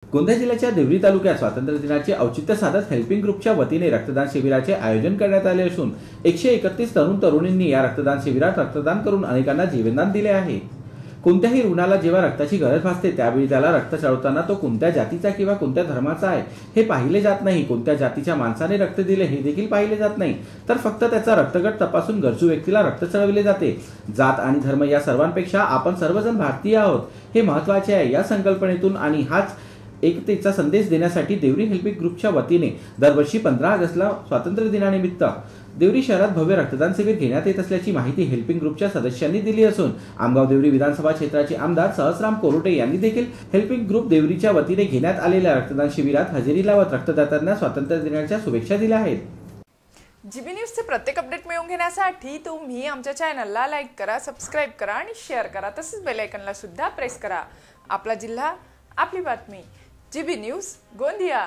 गोंदिया जिल्ह्याच्या देवरी तालुक्यात स्वातंत्र्य दिनाचे औचित्य साधत हेल्पिंग ग्रुपच्या वतीने रक्तदान शिबिराचे आयोजन करण्यात आले असून 131 तरुण तरुणींनी या रक्तदान शिबिरात रक्तदान करून अनेकांना जीवनदान दिले आहे। कोणत्याही रुग्णाला जेव्हा रक्ताची गरज भासते त्यावेळी त्याला रक्त चढवताना तो कोणत्या जातीचा किंवा कोणत्या धर्माचा आहे हे पाहिले जात नाही। कोणत्या जातीच्या माणसाने रक्त दिले हे देखील पाहिले जात नाही, तर फक्त त्याचा रक्तगट तपासून गरजू व्यक्तीला रक्त चढवले जाते। जात आणि धर्म या सर्वांपेक्षा आपण सर्वजण भारतीय आहोत हे महत्त्वाचे आहे। या संकल्पनेतून आणि हाच एकतेचा संदेश देण्यासाठी देवरी हेल्पिंग ग्रुपच्या वतीने दरवर्षी 15 ऑगस्टला स्वातंत्र्य दिनानिमित्त देवरी शहरात भव्य रक्तदान शिबिर घेण्यात येत असल्याची माहिती हेल्पिंग ग्रुपच्या सदस्यांनी दिली असून आमगाव देवरी विधानसभा क्षेत्राचे आमदार सहस्राम कोरोटे यांनी देखील हेल्पिंग ग्रुप देवरीच्या वतीने घेण्यात आलेल्या रक्तदान शिबिरात हजेरी लावत रक्तदात्यांना स्वातंत्र्य दिनाच्या शुभेच्छा दिल्या आहेत। जीबी न्यूजचे प्रत्येक अपडेट मिळवून घेण्यासाठी तुम्ही आमच्या चॅनलला लाईक करा, सबस्क्राइब करा आणि शेअर करा, तसेच बेल आयकॉनला सुद्धा प्रेस करा। आपला जिल्हा, आपली बातमी। GB news Gondia.